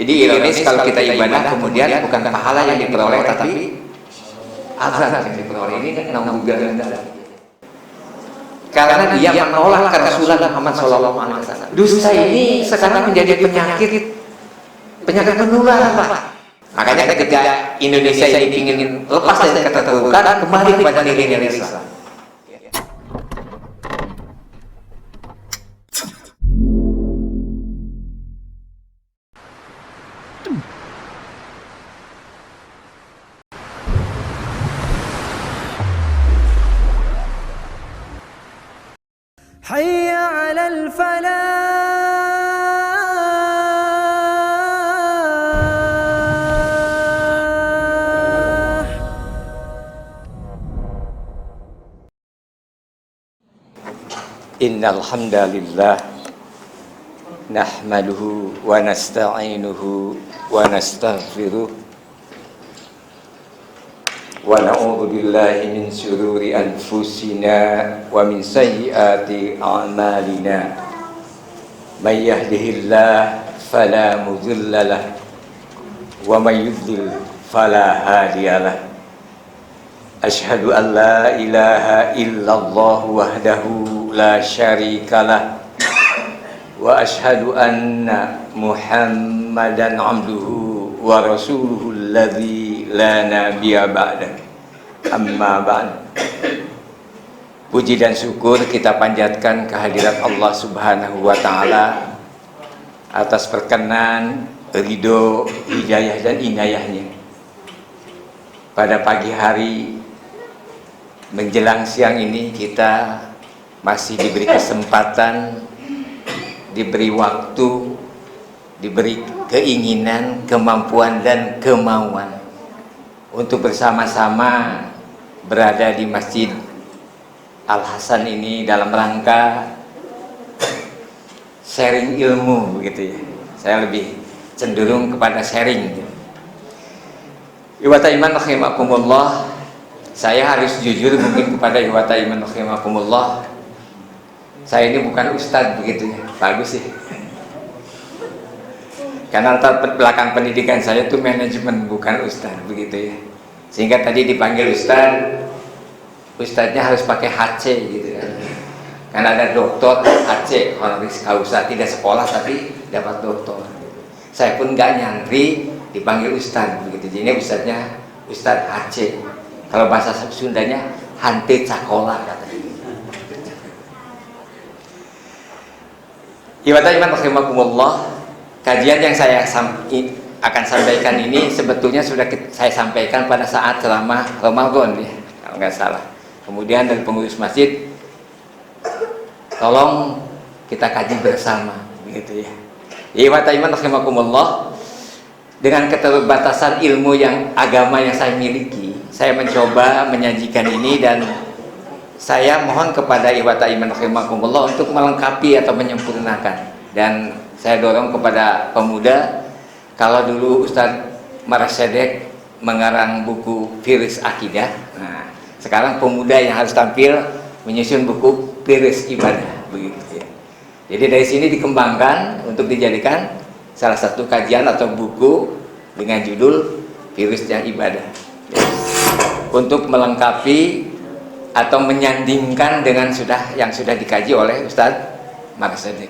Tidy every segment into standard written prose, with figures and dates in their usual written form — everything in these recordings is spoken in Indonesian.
Jadi ironis kalau kita ibadah kemudian bukan pahala yang diperoleh tapi azab yang diperoleh. Ini kan nauzubillah. Karena dia menolak Rasulullah Muhammad SAW. Dusta ini sekarang menjadi penyakit menular, Pak. Makanya ketika Indonesia ini ingin lepas dari keterpurukan, kembali kepada nilai-nilai Islam. حي على الفلاح. إن الحمد لله نحمده ونستعينه ونستغفره ونعوذ بالله من شرور أنفسنا ومن سيئات أعمالنا من يهده الله فلا مضل له ومن يضلل فلا هادي له أشهد أن لا إله إلا الله وحده لا شريك له وأشهد أن محمدا عبده ورسوله الذي لا نبي بعده amma ba'd. Puji dan syukur kita panjatkan kehadirat Allah Subhanahu wa taala atas perkenan, ridho, hidayah dan inayahnya. Pada pagi hari menjelang siang ini kita masih diberi kesempatan, diberi waktu, diberi keinginan, kemampuan dan kemauan untuk bersama-sama berada di Masjid Al-Hasan ini dalam rangka sharing ilmu begitu ya. Saya lebih cenderung kepada sharing. Ikhwata iman rahimakumullah, saya harus jujur mungkin kepada ikhwata iman rahimakumullah. Saya ini bukan ustadz begitu ya. Bagus sih. Karena latar belakang pendidikan saya itu manajemen, bukan ustadz begitu ya. Sehingga tadi dipanggil ustadz, ustadznya harus pakai HC gitu ya. Karena ada doktor HC, honoris causa, tidak sekolah tapi dapat doktor. Saya pun nggak nyantri dipanggil ustadz begitu. Jadi ustadznya ustadz HC. Kalau bahasa Sundanya hante cakola katanya. Ibadah iman rahimakumullah. Kajian yang saya akan sampaikan ini sebetulnya sudah saya sampaikan pada saat ceramah Ramadan ya, kalau nggak salah. Kemudian dari pengurus masjid, tolong kita kaji bersama, begitu ya. Ikhwata iman rahimakumullah, dengan keterbatasan ilmu yang agama yang saya miliki, saya mencoba menyajikan ini dan saya mohon kepada ikhwata iman rahimakumullah untuk melengkapi atau menyempurnakan. Dan saya dorong kepada pemuda, kalau dulu Ustadz Marasedek mengarang buku Firis Akidah, nah sekarang pemuda yang harus tampil menyusun buku Firis Ibadah begitu ya. Jadi dari sini dikembangkan untuk dijadikan salah satu kajian atau buku dengan judul Firisnya Ibadah ya. Untuk melengkapi atau menyandingkan dengan yang sudah dikaji oleh Ustadz Marasedek.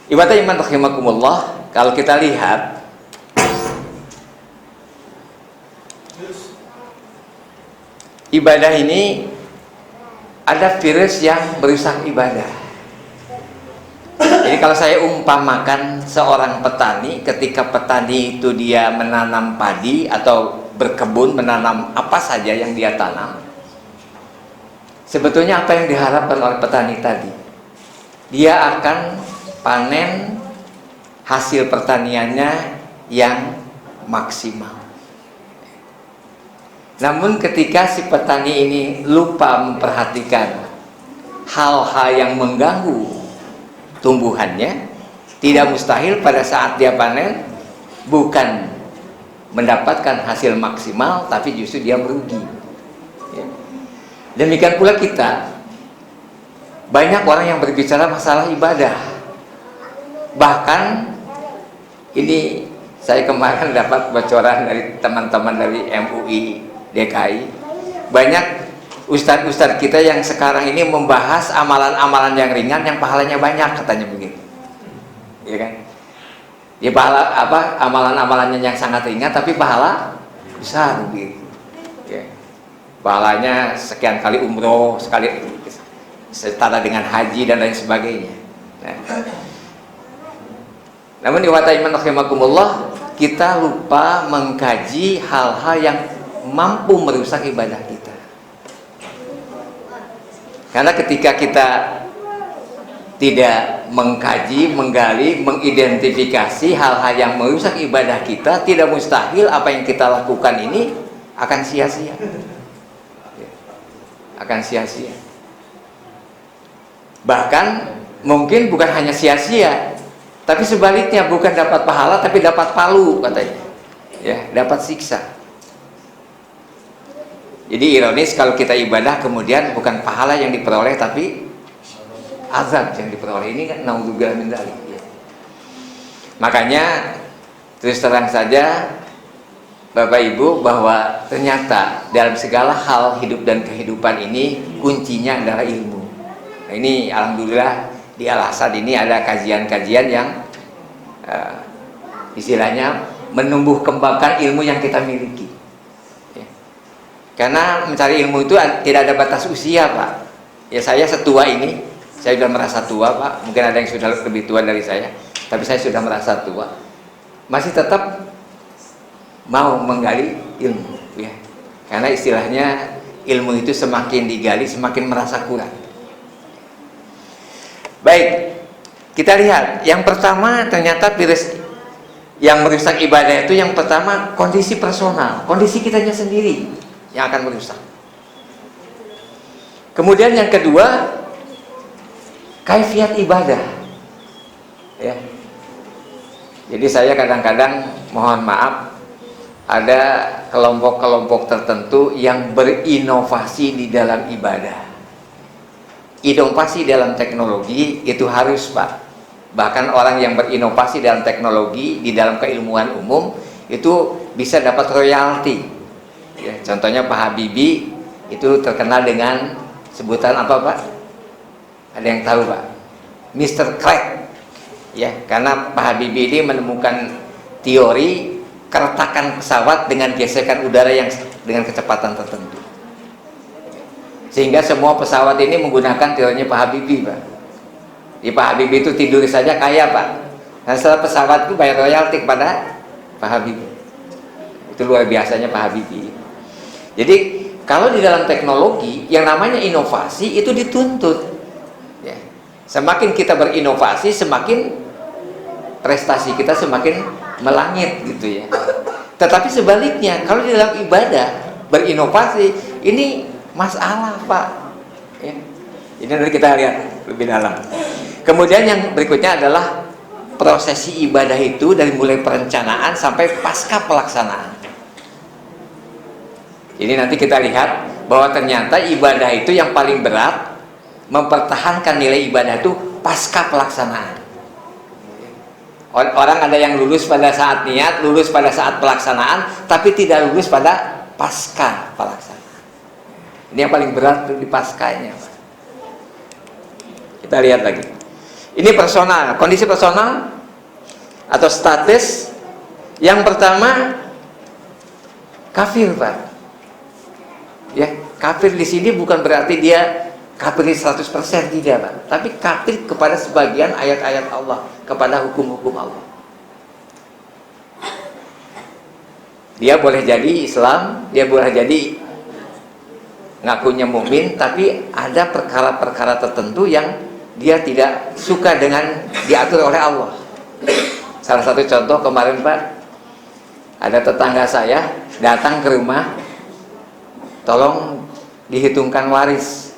Ibadah iman rahimakumullah, kalau kita lihat ibadah ini ada virus yang merusak ibadah. Jadi kalau saya umpamakan seorang petani, ketika petani itu dia menanam padi atau berkebun, menanam apa saja yang dia tanam, sebetulnya apa yang diharapkan oleh petani tadi? Dia akan panen hasil pertaniannya yang maksimal. Namun ketika si petani ini lupa memperhatikan hal-hal yang mengganggu tumbuhannya, tidak mustahil pada saat dia panen bukan mendapatkan hasil maksimal, tapi justru dia merugi. Demikian pula kita, banyak orang yang berbicara masalah ibadah, bahkan Ini saya kemarin dapat bocoran dari teman-teman dari MUI DKI. Banyak ustadz-ustadz kita yang sekarang ini membahas amalan-amalan yang ringan yang pahalanya banyak, katanya begitu. Ya kan? Ya pahala apa? Amalan-amalannya yang sangat ringan tapi pahala besar begitu. Ya. Pahalanya sekian kali umroh, sekali setara dengan haji dan lain sebagainya. Nah. Namun ikhwataiman rahimakumullah, kita lupa mengkaji hal-hal yang mampu merusak ibadah kita. Karena ketika kita tidak mengkaji, menggali, mengidentifikasi hal-hal yang merusak ibadah kita, tidak mustahil apa yang kita lakukan ini akan sia-sia. Akan sia-sia. Bahkan mungkin bukan hanya sia-sia, tapi sebaliknya, bukan dapat pahala tapi dapat palu, katanya. Ya, dapat siksa. Jadi ironis kalau kita ibadah kemudian bukan pahala yang diperoleh tapi azab yang diperoleh. Ini kan naudzubillah min dzalik. Ya. Makanya terus terang saja Bapak Ibu, bahwa ternyata dalam segala hal hidup dan kehidupan ini kuncinya adalah ilmu. Nah, ini alhamdulillah di Al-Hasad ini ada kajian-kajian yang istilahnya menumbuh kembangkan ilmu yang kita miliki. Ya. Karena mencari ilmu itu tidak ada batas usia, Pak. Ya, saya setua ini, saya sudah merasa tua, Pak. Mungkin ada yang sudah lebih tua dari saya, tapi saya sudah merasa tua. Masih tetap mau menggali ilmu, ya. Karena istilahnya ilmu itu semakin digali semakin merasa kurang. Baik, kita lihat yang pertama, ternyata virus yang merusak ibadah itu yang pertama kondisi personal, kondisi kitanya sendiri yang akan merusak. Kemudian yang kedua, kaifiat ibadah, ya. Jadi saya kadang-kadang mohon maaf, ada kelompok-kelompok tertentu yang berinovasi di dalam ibadah. Inovasi dalam teknologi itu harus, Pak. Bahkan orang yang berinovasi dalam teknologi di dalam keilmuan umum itu bisa dapat royalti. Ya, contohnya Pak Habibie itu terkenal dengan sebutan apa, Pak? Ada yang tahu, Pak? Mr. Crack. Ya, karena Pak Habibie ini menemukan teori keretakan pesawat dengan gesekan udara yang dengan kecepatan tertentu. Sehingga semua pesawat ini menggunakan teorinya Pak Habibie, Pak. Di Pak Habibie itu tidur saja kaya, Pak. Dan setelah pesawat itu bayar royalti kepada Pak Habibie. Itu luar biasanya Pak Habibie. Jadi kalau di dalam teknologi yang namanya inovasi itu dituntut. Ya. Semakin kita berinovasi, semakin prestasi kita semakin melangit, gitu ya. Tetapi sebaliknya, kalau di dalam ibadah berinovasi ini masalah, Pak. Ya. Ini nanti kita lihat lebih dalam. Kemudian yang berikutnya adalah prosesi ibadah itu dari mulai perencanaan sampai pasca pelaksanaan. Jadi nanti kita lihat bahwa ternyata ibadah itu yang paling berat, mempertahankan nilai ibadah itu pasca pelaksanaan. Orang ada yang lulus pada saat niat, lulus pada saat pelaksanaan, tapi tidak lulus pada pasca pelaksanaan. Ini yang paling berat di paskanya, Pak. Kita lihat lagi. Ini personal, kondisi personal atau status. Yang pertama kafir, Pak. Ya, kafir di sini bukan berarti dia kafir 100% tidak, Pak. Tapi kafir kepada sebagian ayat-ayat Allah, kepada hukum-hukum Allah. Dia boleh jadi Islam, dia boleh jadi ngakunya mukmin, tapi ada perkara-perkara tertentu yang dia tidak suka dengan diatur oleh Allah. Salah satu contoh kemarin, Pak, ada tetangga saya datang ke rumah, tolong dihitungkan waris.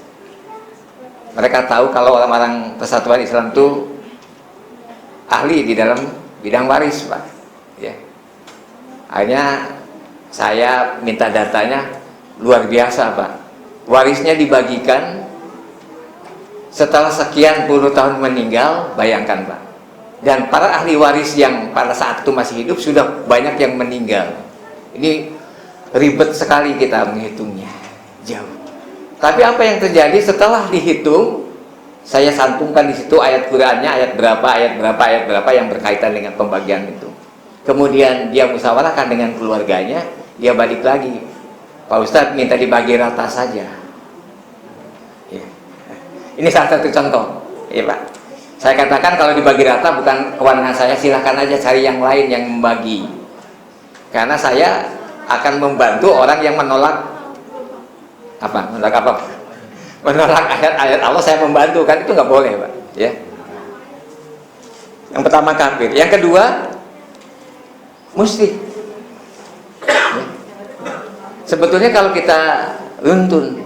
Mereka tahu kalau orang-orang Persatuan Islam itu ahli di dalam bidang waris, Pak. Ya. Akhirnya saya minta datanya, luar biasa, Pak. Warisnya dibagikan setelah sekian puluh tahun meninggal, bayangkan, Pak. Dan para ahli waris yang pada saat itu masih hidup sudah banyak yang meninggal. Ini ribet sekali kita menghitungnya, jauh. Tapi apa yang terjadi setelah dihitung, saya santumkan di situ ayat Qur'annya, ayat berapa yang berkaitan dengan pembagian itu. Kemudian dia musyawarahkan dengan keluarganya, dia balik lagi, Pak Ustadz minta dibagi rata saja. Ya. Ini salah satu contoh, ya Pak. Saya katakan kalau dibagi rata bukan kewenangan saya, silahkan aja cari yang lain yang membagi. Karena saya akan membantu orang yang menolak menolak ayat-ayat Allah, saya membantu, kan itu nggak boleh Pak, ya. Yang pertama kafir, yang kedua musyrik. Ya. Sebetulnya kalau kita runtun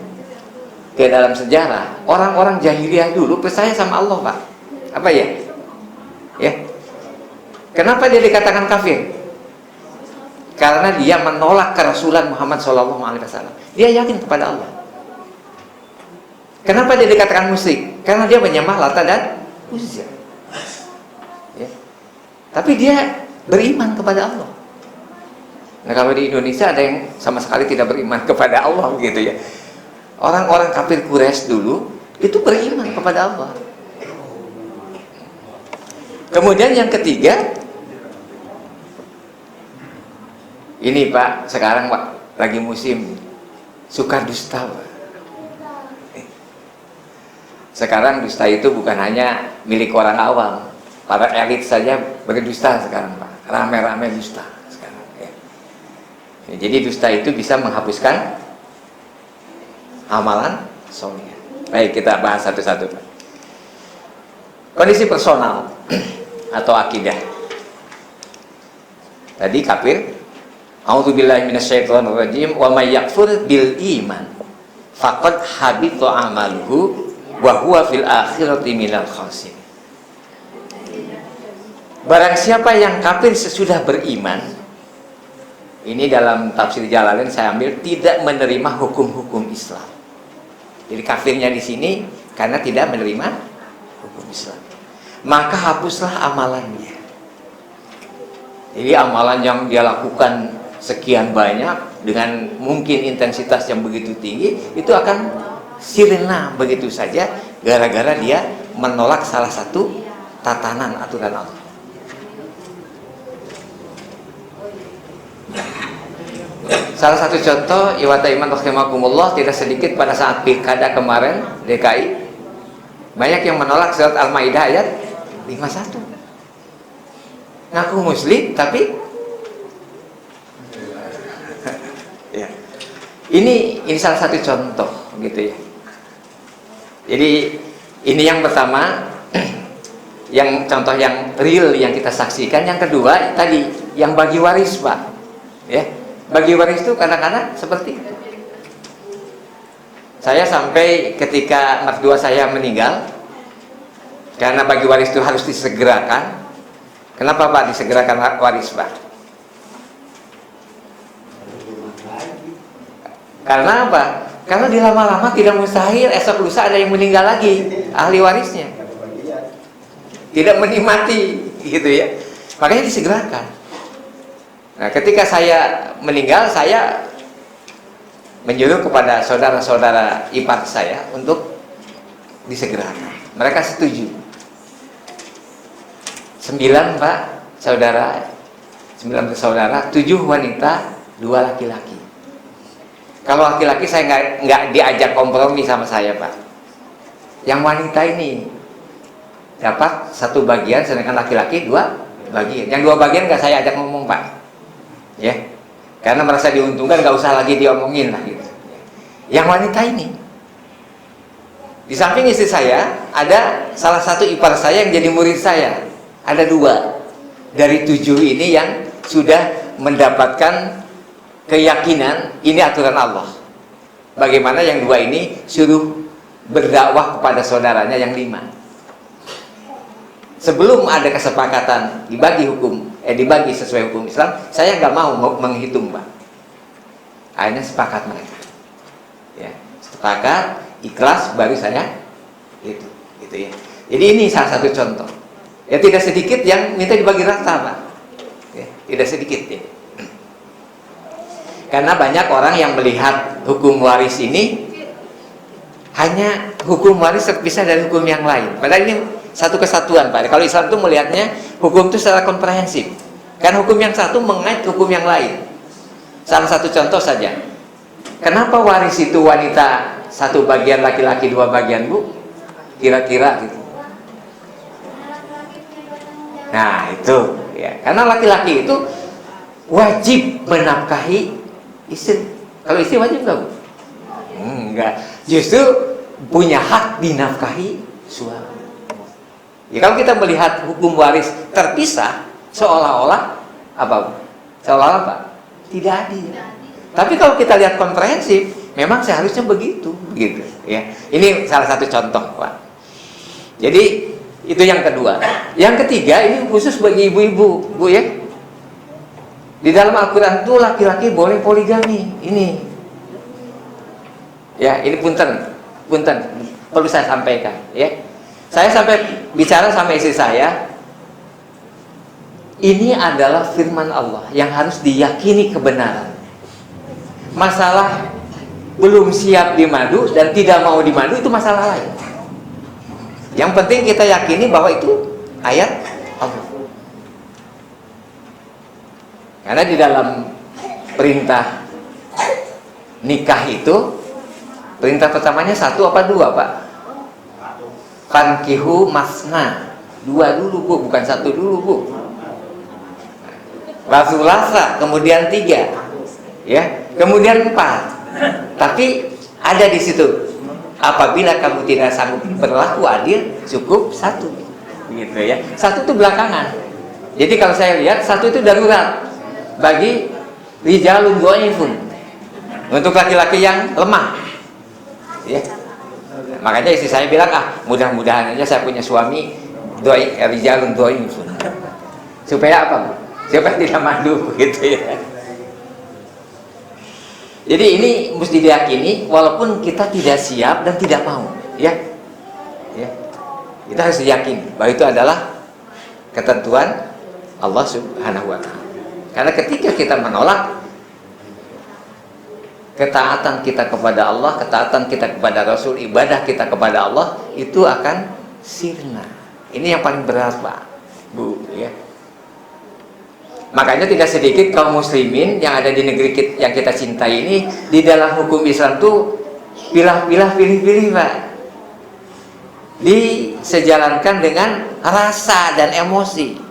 ke dalam sejarah, orang-orang jahiliyah dulu percaya sama Allah Pak, apa ya? Ya. Kenapa dia dikatakan kafir? Karena dia menolak kerasulan Muhammad SAW. Dia yakin kepada Allah. Kenapa dia dikatakan musyrik? Karena dia menyembah Lata dan Uzza. Ya. Tapi dia beriman kepada Allah. Nah, kalau di Indonesia ada yang sama sekali tidak beriman kepada Allah, gitu ya. Orang-orang kafir Quraisy dulu itu beriman kepada Allah. Kemudian yang ketiga, ini Pak, sekarang Pak lagi musim suka dusta Pak. Sekarang dusta itu bukan hanya milik orang awam, para elit saja berdusta sekarang Pak, rame-rame dusta sekarang. Ya. Jadi dusta itu bisa menghapuskan amalan soleh. Baik, kita bahas satu-satu Pak. Kondisi personal atau akidah. Tadi kafir. A'udzubillahi minasyaitonirrajim. Wa may yakfur bil iman faqad habita amaluhu wa huwa fil akhirati minal khasirin. Barang siapa yang kafir sesudah beriman, ini dalam tafsir Jalalain saya ambil, tidak menerima hukum-hukum Islam. Jadi kafirnya di sini karena tidak menerima hukum Islam, maka hapuslah amalannya. Jadi amalan yang dia lakukan sekian banyak dengan mungkin intensitas yang begitu tinggi, itu akan sirna begitu saja gara-gara dia menolak salah satu tatanan aturan Allah. Salah satu contoh, iwata iman rahimakumullah, tidak sedikit pada saat pilkada kemarin DKI, banyak yang menolak surat Al-Maidah ayat 51. Ngaku muslim tapi ya. Ini salah satu contoh gitu ya. Jadi ini yang pertama, yang contoh yang real yang kita saksikan. Yang kedua tadi yang bagi waris Pak, ya. Bagi waris itu kadang-kadang seperti itu. Saya sampai ketika mertua saya meninggal, karena bagi waris itu harus disegerakan. Kenapa Pak disegerakan waris Pak? Karena apa? Karena di lama-lama tidak mustahil esok lusa ada yang meninggal lagi ahli warisnya, tidak menikmati gitu ya, makanya disegerakan. Nah, ketika saya meninggal, saya menyuruh kepada saudara-saudara ipar saya untuk disegerakan. Mereka setuju. 9 Pak saudara, 9 bersaudara, 7 wanita, 2 laki-laki. Kalau laki-laki saya nggak diajak kompromi sama saya Pak. Yang wanita ini dapat 1 bagian, sedangkan laki-laki 2 bagian. Yang 2 bagian nggak saya ajak ngomong Pak. Ya, karena merasa diuntungkan, nggak usah lagi diomongin lah gitu. Yang wanita ini, di samping istri saya ada salah satu ipar saya yang jadi murid saya. Ada 2 dari 7 ini yang sudah mendapatkan keyakinan ini aturan Allah. Bagaimana yang 2 ini suruh berdakwah kepada saudaranya yang 5. Sebelum ada kesepakatan dibagi dibagi sesuai hukum Islam, saya nggak mau menghitung Pak. Akhirnya sepakat mereka, ya, sepakat ikhlas, baru saya gitu ya. Jadi ini salah satu contoh. Ya tidak sedikit yang minta dibagi rata, Pak. Ya, tidak sedikit ya. Karena banyak orang yang melihat hukum waris ini hanya hukum waris terpisah dari hukum yang lain. Padahal ini satu kesatuan, Pak. Kalau Islam itu melihatnya hukum itu secara komprehensif. Kan hukum yang satu mengait hukum yang lain. Salah satu contoh saja. Kenapa waris itu wanita satu bagian, laki-laki dua bagian, Bu? Kira-kira gitu. Nah itu ya, karena laki-laki itu wajib menafkahi istri. Kalau istri wajib nggak, Bu? Enggak. Justru punya hak dinafkahi suami. Ya, kalau kita melihat hukum waris terpisah, seolah-olah apa, Bu? Seolah-olah apa? Tidak adil. Tapi kalau kita lihat komprehensif, memang seharusnya begitu, ya. Ini salah satu contoh, Pak. Jadi itu yang kedua. Yang ketiga ini khusus bagi ibu-ibu, Bu ya. Di dalam Al-Quran itu laki-laki boleh poligami. Ini, ya, ini punten, perlu saya sampaikan, ya. Saya sampai bicara sama istri saya. Ini adalah firman Allah yang harus diyakini kebenaran. Masalah belum siap dimadu dan tidak mau dimadu itu masalah lain. Yang penting kita yakini bahwa itu ayat Allah. Karena di dalam perintah nikah itu, perintah pertamanya satu apa dua, Pak? Fankihu masna. Dua dulu, Bu, bukan satu dulu, Bu. Rasulasa, kemudian tiga, ya, kemudian empat. Tapi ada di situ, apabila kamu tidak sanggup berlaku adil, cukup satu, gitu ya. Satu itu belakangan. Jadi kalau saya lihat satu itu darurat bagi rijalun dhaifun, untuk laki-laki yang lemah, ya. Makanya istri saya bilang, mudah-mudahan aja saya punya suami rijalun dhaifun, supaya apa, Bu? Supaya tidak malu, gitu ya. Jadi ini mesti diyakini walaupun kita tidak siap dan tidak mau, ya. Ya. Kita harus diyakini bahwa itu adalah ketentuan Allah Subhanahu wa taala. Karena ketika kita menolak ketaatan kita kepada Allah, ketaatan kita kepada Rasul, ibadah kita kepada Allah, itu akan sirna. Ini yang paling berat, Pak, Bu, ya. Makanya tidak sedikit kaum muslimin yang ada di negeri yang kita cintai ini, di dalam hukum Islam tuh pilih-pilih, Pak. Disejalankan dengan rasa dan emosi.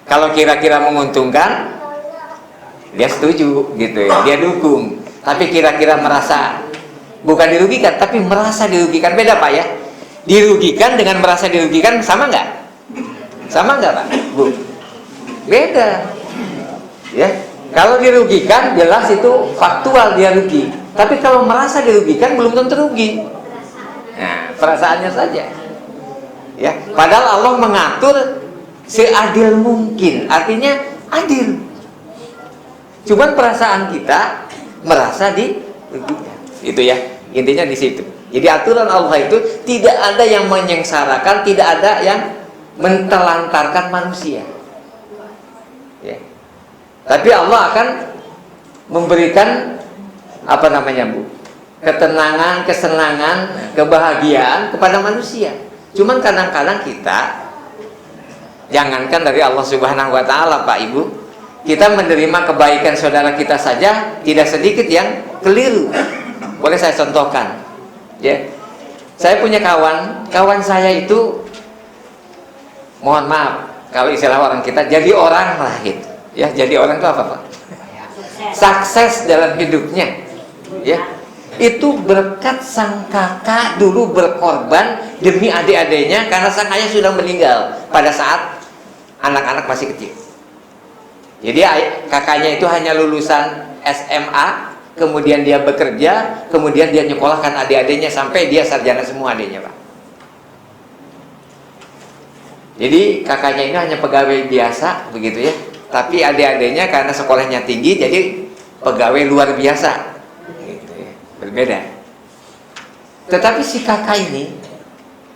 Kalau kira-kira menguntungkan, dia setuju, gitu ya, dia dukung. Tapi kira-kira merasa bukan dirugikan, tapi merasa dirugikan, beda, Pak, ya. Dirugikan dengan merasa dirugikan sama nggak? Sama nggak, Pak, Bu? Beda, ya. Kalau dirugikan jelas itu faktual dia rugi. Tapi kalau merasa dirugikan belum tentu rugi. Nah, perasaannya saja, ya. Padahal Allah mengatur seadil mungkin, artinya adil. Cuman perasaan kita merasa dirugikan, itu ya. Intinya di situ. Jadi aturan Allah itu tidak ada yang menyengsarakan, tidak ada yang mentelantarkan manusia. Ya. Tapi Allah akan memberikan apa namanya, Bu? Ketenangan, kesenangan, kebahagiaan kepada manusia. Cuman kadang-kadang kita, jangankan dari Allah Subhanahu wa taala, Pak, Ibu, kita menerima kebaikan saudara kita saja tidak sedikit yang keliru. Boleh saya contohkan, ya. Saya punya kawan saya itu, mohon maaf kalau istilah orang kita, jadi orang lah gitu. Ya, jadi orang itu apa, Pak? Sukses dalam hidupnya, ya. Itu berkat sang kakak dulu berkorban demi adik-adiknya karena sang ayah sudah meninggal pada saat anak-anak masih kecil. Jadi kakaknya itu hanya lulusan SMA, kemudian dia bekerja, kemudian dia nyekolahkan adik-adiknya sampai dia sarjana semua adiknya, Pak. Jadi kakaknya ini hanya pegawai biasa, begitu ya. Tapi adik-adiknya karena sekolahnya tinggi, jadi pegawai luar biasa, gitu ya. Berbeda. Tetapi si kakak ini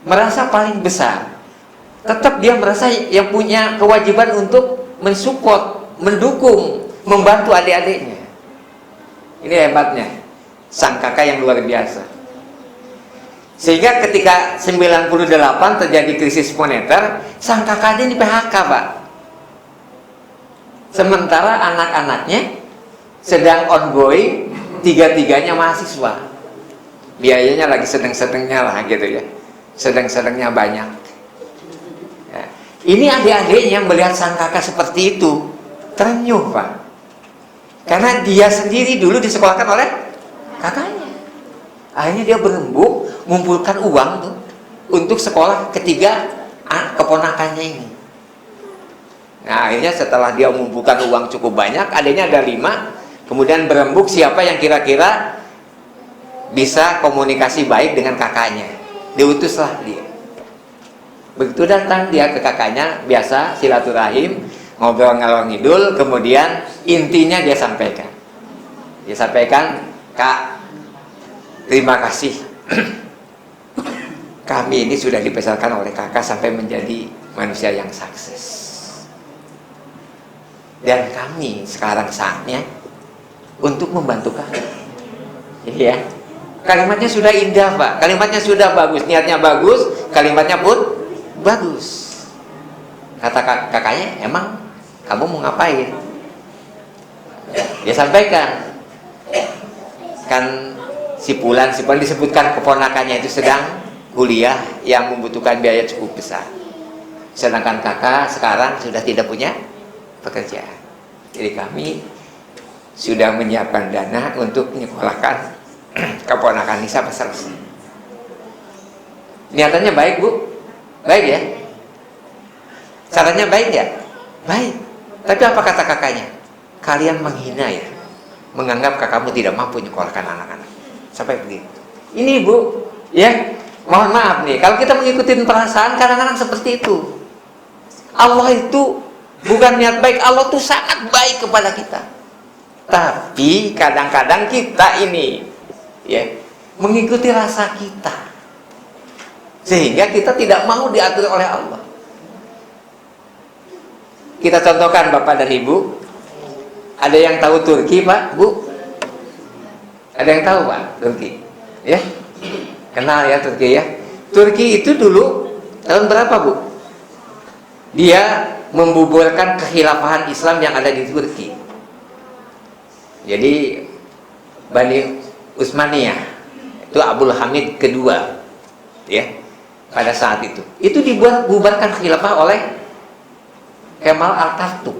merasa paling besar tetap dia merasa yang punya kewajiban untuk mensupport, mendukung, membantu adik-adiknya. Ini hebatnya sang kakak yang luar biasa. Sehingga ketika 98 terjadi krisis moneter, sang kakaknya di PHK, Pak. Sementara anak-anaknya sedang ongoing, tiga-tiganya mahasiswa. Biayanya lagi sedang-sedangnya lah gitu ya. Sedang-sedangnya banyak. Ya. Ini adik-adiknya melihat sang kakak seperti itu, terenyuh, Pak. Karena dia sendiri dulu disekolahkan oleh kakaknya. Akhirnya dia berembuk, mengumpulkan uang tuh untuk sekolah ketiga keponakannya ini. Nah, akhirnya setelah dia mengumpulkan uang cukup banyak, adanya ada 5, kemudian berembuk siapa yang kira-kira bisa komunikasi baik dengan kakaknya. Diutuslah dia. Begitu datang dia ke kakaknya, biasa silaturahim, ngobrol ngalor ngidul, kemudian intinya dia sampaikan. Dia sampaikan, "Kak, terima kasih. Kami ini sudah dibesarkan oleh kakak sampai menjadi manusia yang sukses. Dan kami sekarang saatnya untuk membantu kami." Iya. Kalimatnya sudah indah, Pak. Kalimatnya sudah bagus, niatnya bagus, kalimatnya pun bagus. Kata kakaknya, "Emang kamu mau ngapain?" Dia sampaikan, kan si Fulan disebutkan keponakannya itu sedang kuliah yang membutuhkan biaya cukup besar. Sedangkan kakak sekarang sudah tidak punya pekerjaan. Jadi kami sudah menyiapkan dana untuk menyekolahkan keponakan Nisa selesai. Niatannya baik, Bu? Baik ya? Caranya baik ya? Baik. Tapi apa kata kakaknya? "Kalian menghina ya, menganggap kakakmu tidak mampu menyekolahkan anak-anak." Sampai begitu. Ini, Bu, ya, mohon maaf nih, kalau kita mengikuti perasaan kadang-kadang seperti itu. Allah itu bukan niat baik, Allah itu sangat baik kepada kita. Tapi kadang-kadang kita ini, ya, mengikuti rasa kita, sehingga kita tidak mau diatur oleh Allah. Kita contohkan Bapak dan Ibu. Ada yang tahu Turki, Pak, Bu? Ada yang tahu, Pak, Turki? Ya, kenal ya Turki ya. Turki itu dulu tahun berapa, Bu? Dia membuburkan kekhilafahan Islam yang ada di Turki. Jadi Bani Utsmaniyah itu Abdul Hamid kedua, ya, pada saat itu dibubarkan khilafah oleh Kemal Atatürk,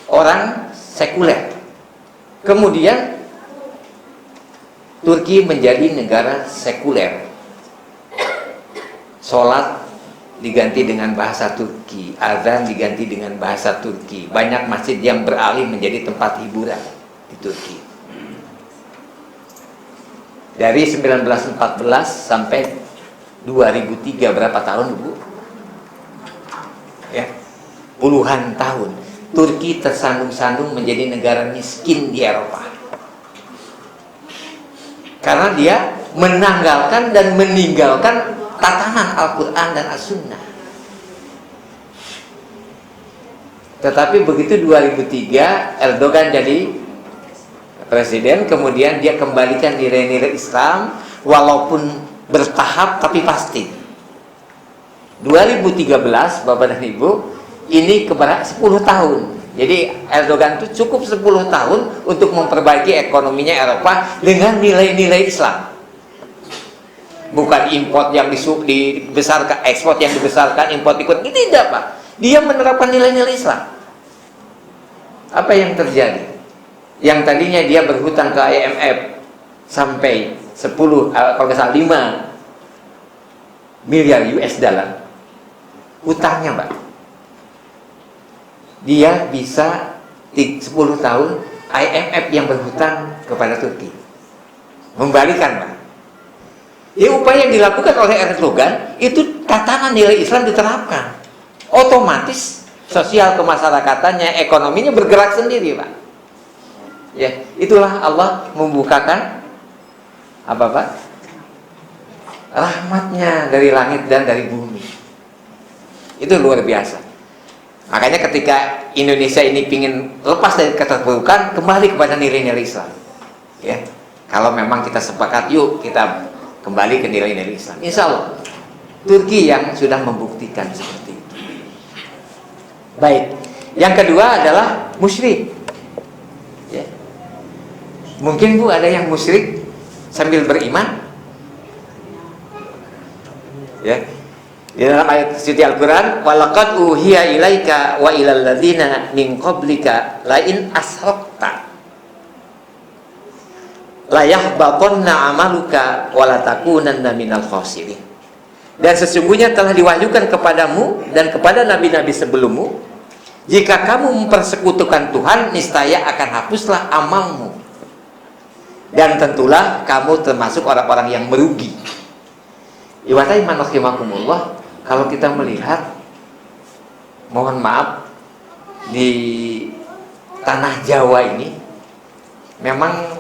orang sekuler. Kemudian Turki menjadi negara sekuler. Sholat diganti dengan bahasa Turki, azan diganti dengan bahasa Turki. Banyak masjid yang beralih menjadi tempat hiburan di Turki. Dari 1914 sampai 2003, berapa tahun, Bu? Ya, puluhan tahun. Turki tersandung-sandung menjadi negara miskin di Eropa. Karena dia menanggalkan dan meninggalkan tatanan Al-Quran dan As-Sunnah. Tetapi begitu 2003 Erdogan jadi presiden, kemudian dia kembalikan nilai-nilai Islam, walaupun bertahap tapi pasti. 2013, Bapak dan Ibu, ini keberat 10 tahun. Jadi Erdogan itu cukup 10 tahun untuk memperbaiki ekonominya Eropa dengan nilai-nilai Islam. Bukan import yang dibesarkan, ekspor yang dibesarkan, import ikut. Ini tidak, Pak. Dia menerapkan nilai-nilai Islam. Apa yang terjadi? Yang tadinya dia berhutang ke IMF sampai 10, kalau nggak salah 5 miliar US dollar hutangnya, Pak. Dia bisa 10 tahun IMF yang berhutang kepada Turki membalikan, Pak. Ya, upaya yang dilakukan oleh Erdogan itu tatanan nilai Islam diterapkan. Otomatis sosial kemasyarakatannya, ekonominya bergerak sendiri, Pak. Ya, itulah Allah membukakan apa, Pak? Rahmatnya dari langit dan dari bumi. Itu luar biasa. Makanya ketika Indonesia ini ingin lepas dari keterpurukan, kembali kepada nilai-nilai Islam. Ya, kalau memang kita sepakat, yuk kita kembali ke nilai-nilai Islam. Insya Allah, Turki yang sudah membuktikan seperti itu. Baik, yang kedua adalah musyrik. Ya. Mungkin Bu ada yang musyrik sambil beriman? Ya. Di dalam ayat suci Al-Quran, walaqad uhiya ilaika wa ilal ladzina min qablika la in asrakta la yahbatanna amaluka wa la takunanna minal khasirin. Dan sesungguhnya telah diwahyukan kepadamu dan kepada nabi-nabi sebelummu, jika kamu mempersekutukan Tuhan, niscaya akan hapuslah amalmu dan tentulah kamu termasuk orang-orang yang merugi. Iwatai manakimakumullah. Kalau kita melihat, mohon maaf, di tanah Jawa ini memang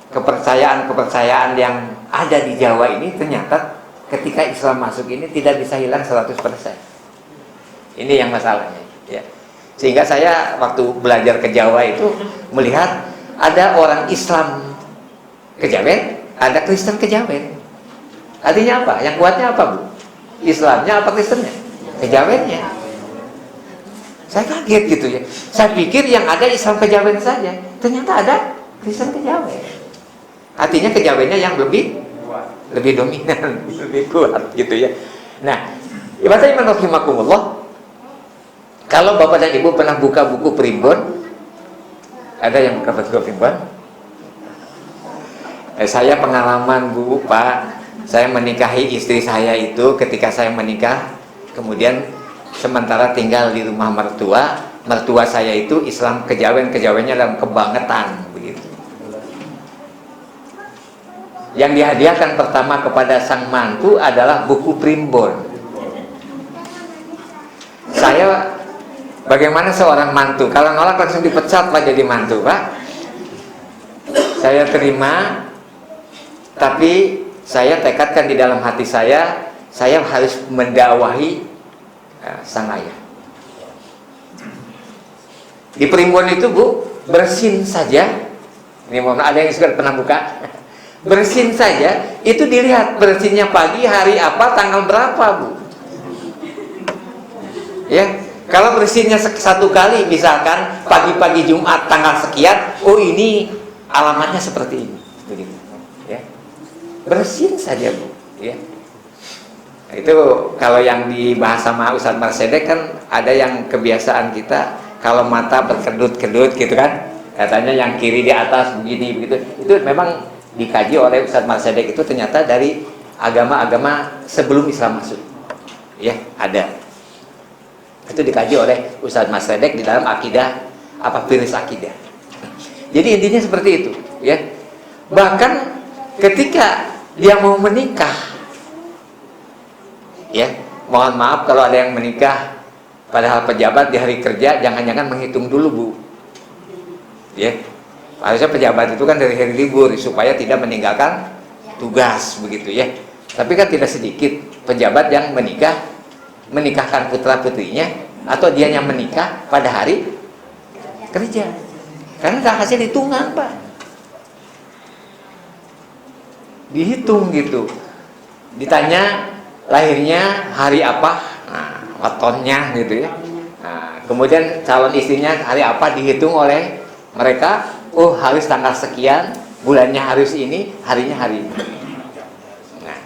kepercayaan yang ada di Jawa ini ternyata ketika Islam masuk ini tidak bisa hilang 100%. Ini yang masalahnya, ya. Sehingga saya waktu belajar ke Jawa itu melihat ada orang Islam Kejawen, ada Kristen Kejawen. Artinya apa? Yang kuatnya apa, Bu? Islamnya apa Kristennya? Kejawennya. Saya kaget gitu ya. Saya pikir yang ada Islam Kejawen saja. Ternyata ada Kristen Kejawen. Artinya Kejawennya yang lebih dominan, lebih kuat gitu ya. Nah, ibadah iman rahimakumullah. Kalau Bapak dan Ibu pernah buka buku Primbon, ada yang buka buku Primbon? Saya pengalaman, Bu, Pak. Saya menikahi istri saya itu ketika saya menikah, kemudian sementara tinggal di rumah mertua saya itu Islam Kejawennya dalam kebangetan begitu. Yang dihadiahkan pertama kepada sang mantu adalah buku Primbon. Saya bagaimana seorang mantu, kalau nolak langsung dipecat Pak jadi mantu, Pak. Saya terima, tapi saya tekadkan di dalam hati saya harus mendakwahi sang ayah. Di Primbon itu, Bu, bersin saja. Ini mohon ada yang sudah pernah buka? Bersin saja, itu dilihat bersinnya pagi, hari apa, tanggal berapa, Bu. Ya, kalau bersinnya satu kali, misalkan pagi-pagi Jumat tanggal sekian, oh ini alamatnya seperti ini, begitu. Ya. Bersin saja, Bu, ya. Itu kalau yang dibahas sama Ustadz Marsedek kan ada yang kebiasaan kita kalau mata berkedut-kedut gitu kan, katanya yang kiri di atas begini begitu. Itu memang dikaji oleh Ustadz Marsedek, itu ternyata dari agama-agama sebelum Islam masuk. Ya, ada. Itu dikaji oleh Ustadz Marsedek di dalam akidah Firis Akidah. Jadi intinya seperti itu, ya. Bahkan ketika dia mau menikah, ya, mohon maaf kalau ada yang menikah padahal pejabat di hari kerja, jangan-jangan menghitung dulu, Bu. Ya, harusnya pejabat itu kan dari hari libur supaya tidak meninggalkan tugas begitu ya. Tapi kan tidak sedikit pejabat yang menikahkan putra putrinya atau dia yang menikah pada hari kerja, karena tak hasil hitungan, Pak. Dihitung gitu, ditanya lahirnya hari apa, nah, watonnya gitu ya. Nah, kemudian calon istrinya hari apa dihitung oleh mereka, oh harus tanggal sekian, bulannya harus ini, harinya hari ini. Nah,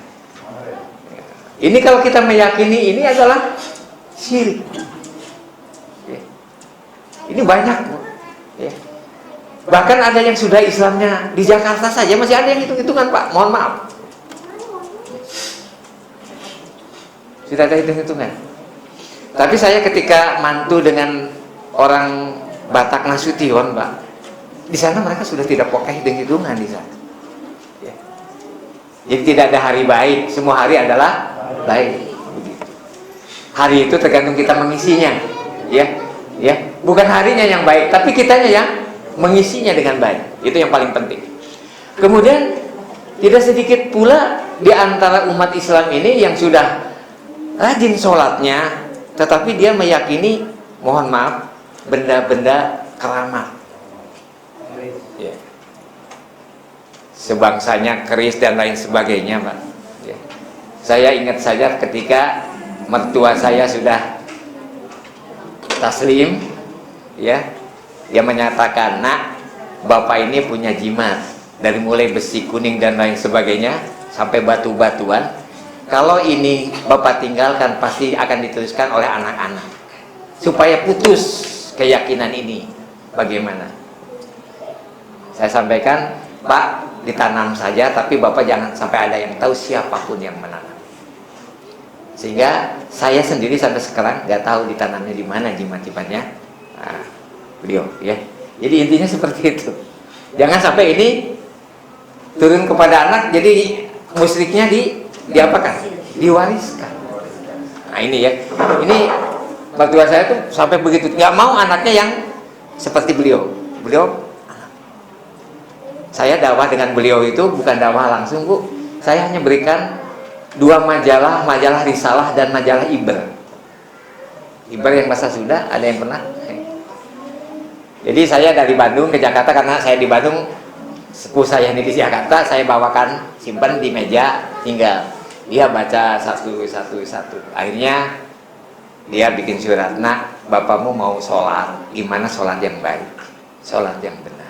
ini kalau kita meyakini ini adalah syirik. Ya. Ini banyak, Bu. Ya. Bahkan ada yang sudah Islamnya di Jakarta saja masih ada yang hitung-hitungan, Pak. Mohon maaf. Sudah ada hitung-hitungan. Tapi saya ketika mantu dengan orang Batak Nasution, Pak, di sana mereka sudah tidak pakai hitung-hitungan di sana. Ya. Jadi tidak ada hari baik, semua hari adalah baik. Begitu. Hari itu tergantung kita mengisinya, ya, ya. Bukan harinya yang baik, tapi kitanya yang mengisinya dengan baik. Itu yang paling penting. Kemudian tidak sedikit pula di antara umat Islam ini yang sudah rajin sholatnya, tetapi dia meyakini, mohon maaf, benda-benda keramat, ya. Sebangsanya keris dan lain sebagainya, Pak. Ya. Saya ingat saja ketika mertua saya sudah taslim, ya, dia menyatakan, nak, bapak ini punya jimat, dari mulai besi kuning dan lain sebagainya sampai batu-batuan. Kalau ini bapak tinggalkan pasti akan diteruskan oleh anak-anak. Supaya putus keyakinan ini, bagaimana? Saya sampaikan, Pak, ditanam saja, tapi bapak jangan sampai ada yang tahu, siapapun yang menanam. Sehingga saya sendiri sampai sekarang nggak tahu ditanamnya di mana jimat-jimatnya. Nah, beliau, ya. Jadi intinya seperti itu. Jangan sampai ini turun kepada anak, jadi musyriknya diapakan? Diwariskan. Nah ini ya, ini mertua saya tuh sampai begitu, nggak mau anaknya yang seperti beliau. Saya dakwah dengan beliau itu bukan dakwah langsung, Bu. Saya hanya berikan 2 majalah Risalah dan majalah Iber. Iber yang bahasa Sunda, ada yang pernah? Jadi saya dari Bandung ke Jakarta, karena saya di Bandung, sepupu saya ini di Jakarta, saya bawakan, simpan di meja, tinggal dia baca satu. Akhirnya dia bikin surat, nak, bapakmu mau sholat, gimana sholat yang baik, sholat yang benar.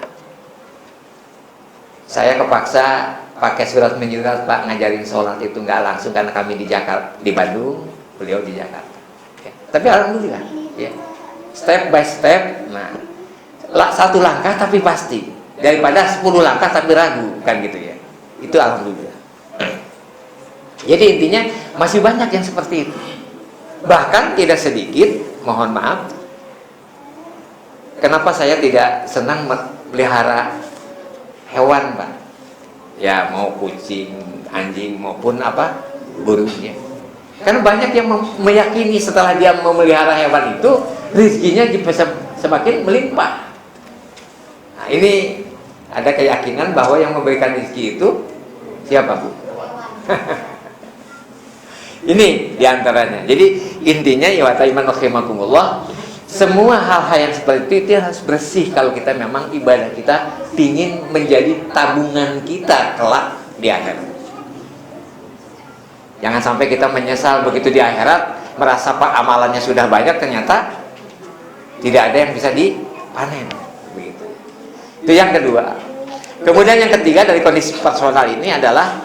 Saya kepaksa pakai surat menyurat, Pak, ngajarin sholat itu nggak langsung, karena kami di Jakarta, di Bandung, beliau di Jakarta. Ya. Tapi alhamdulillah, ya, step by step. Nah, 1 langkah tapi pasti, daripada 10 langkah tapi ragu, kan gitu ya. Itu alhamdulillah. Jadi intinya masih banyak yang seperti itu. Bahkan tidak sedikit, mohon maaf, kenapa saya tidak senang melihara hewan, Pak? Ya, mau kucing, anjing maupun apa, burungnya. Karena banyak yang meyakini setelah dia memelihara hewan itu, rezekinya semakin melimpah. Nah, ini ada keyakinan bahwa yang memberikan rezeki itu siapa, Bu? Ini diantaranya. Jadi intinya, ya wa ta'iman rahimakumullah, semua hal-hal yang seperti itu harus bersih kalau kita memang ibadah kita ingin menjadi tabungan kita kelak di akhirat. Jangan sampai kita menyesal begitu di akhirat, merasa Pak amalannya sudah banyak, ternyata tidak ada yang bisa dipanen. Begitu. Itu yang kedua. Kemudian yang ketiga dari kondisi personal ini adalah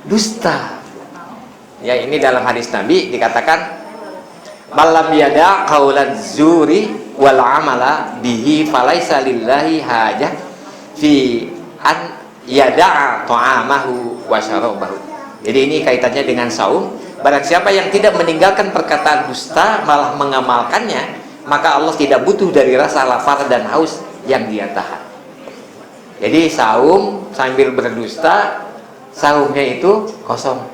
dusta. Ya, ini dalam hadis Nabi dikatakan, malam yada qaulan zuri wal amala bihi falaisa lillahi hajah fi an yada'a ta'amahu wa syarabahu. Jadi ini kaitannya dengan saum. Barang siapa yang tidak meninggalkan perkataan dusta malah mengamalkannya, maka Allah tidak butuh dari rasa lapar dan haus yang dia tahan. Jadi saum sambil berdusta, saumnya itu kosong.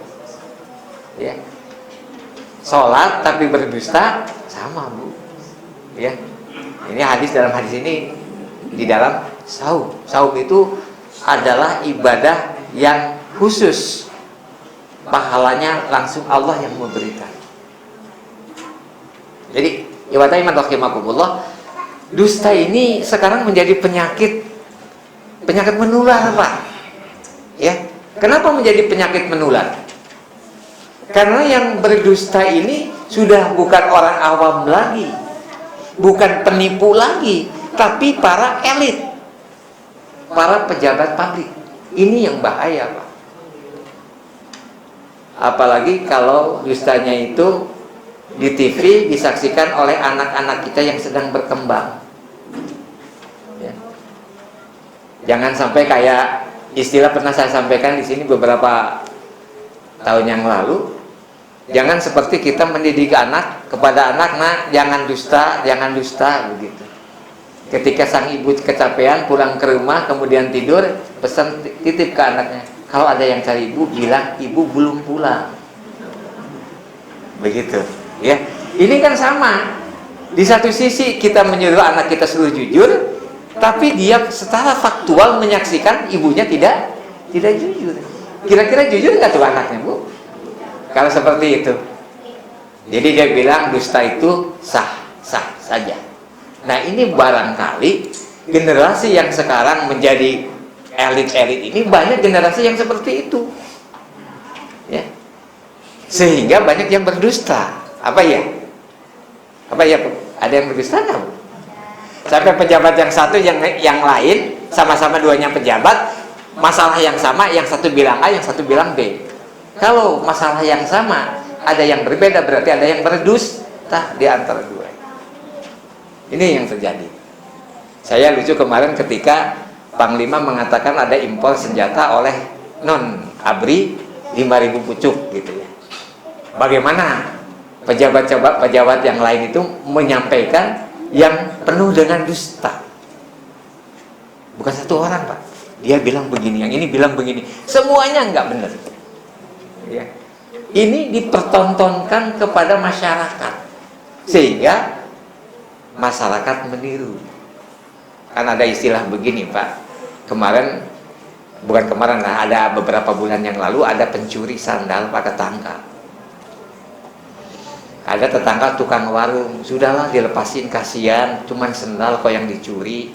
Ya. Sholat tapi berdusta sama, Bu. Ya. Ini dalam hadis ini di dalam saum. Saum itu adalah ibadah yang khusus, pahalanya langsung Allah yang memberikan. Jadi, ya iman rahimakumullah, dusta ini sekarang menjadi penyakit menular, Pak. Ya. Kenapa menjadi penyakit menular? Karena yang berdusta ini sudah bukan orang awam lagi, bukan penipu lagi, tapi para elit, para pejabat publik. Ini yang bahaya, Pak. Apalagi kalau dustanya itu di TV disaksikan oleh anak-anak kita yang sedang berkembang. Ya. Jangan sampai kayak istilah pernah saya sampaikan di sini beberapa tahun yang lalu. Jangan seperti kita mendidik anak, kepada anak, nah jangan dusta begitu. Ketika sang ibu kecapean pulang ke rumah kemudian tidur, pesan titip ke anaknya, kalau ada yang cari ibu, bilang ibu belum pulang. Begitu, ya. Ini kan sama. Di satu sisi kita menyuruh anak kita suruh jujur, tapi dia secara faktual menyaksikan ibunya tidak jujur. Kira-kira jujur nggak tuh anaknya, Bu? Kalau seperti itu. Jadi dia bilang dusta itu sah-sah saja. Nah, ini barangkali generasi yang sekarang menjadi elit-elit ini banyak generasi yang seperti itu. Ya. Sehingga banyak yang berdusta. Apa ya? Apa ya, Bu? Ada yang berdusta nggak, Bu? Sampai pejabat yang satu yang lain sama-sama duanya pejabat, masalah yang sama, yang satu bilang A, yang satu bilang B. Kalau masalah yang sama, ada yang berbeda, berarti ada yang berdusta di antara dua. Ini yang terjadi. Saya lucu kemarin ketika Panglima mengatakan ada impor senjata oleh non ABRI 5.000 pucuk gitu ya. Bagaimana pejabat yang lain itu menyampaikan yang penuh dengan dusta. Bukan satu orang, Pak. Dia bilang begini, yang ini bilang begini. Semuanya nggak benar. Ya. Ini dipertontonkan kepada masyarakat, sehingga masyarakat meniru. Kan ada istilah begini, Pak. Bukan kemarin lah, ada beberapa bulan yang lalu ada pencuri sandal Pak ketangkap. Ada tetangga tukang warung, sudahlah dilepasin, kasihan, cuman sendal kok yang dicuri.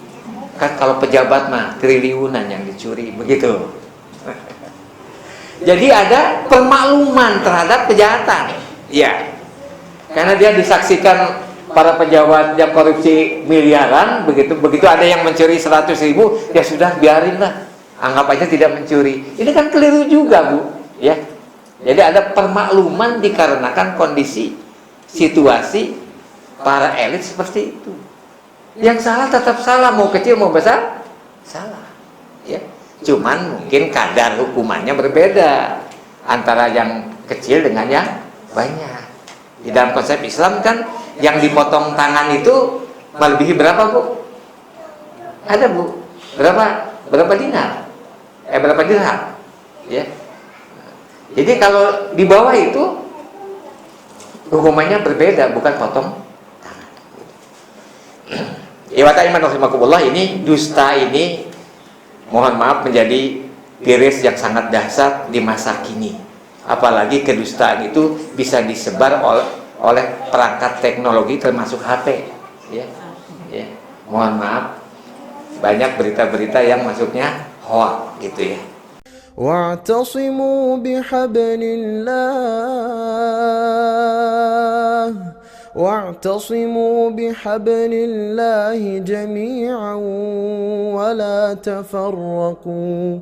Kan kalau pejabat mah triliunan yang dicuri, begitu. Jadi ada pemakluman terhadap kejahatan. Ya. Karena dia disaksikan para pejabat yang korupsi miliaran, begitu ada yang mencuri 100.000, ya sudah biarinlah. Anggap aja tidak mencuri. Ini kan keliru juga, Bu, ya. Jadi ada permakluman dikarenakan kondisi situasi para elit seperti itu. Yang salah tetap salah, mau kecil mau besar salah, ya. Cuman mungkin kadar hukumannya berbeda antara yang kecil dengan yang banyak. Di dalam konsep Islam kan yang dipotong tangan itu melebihi berapa, Bu? Ada, Bu? Berapa dinar? Berapa dirham? Ya. Jadi kalau di bawah itu hukumannya berbeda, bukan potong tangan. Ini dusta ini, mohon maaf, menjadi virus yang sangat dahsyat di masa kini. Apalagi kedustaan itu bisa disebar oleh perangkat teknologi termasuk HP. Ya. Ya. Mohon maaf, banyak berita-berita yang masuknya hoax gitu ya. واعتصموا بحبل الله جميعا ولا تفرقوا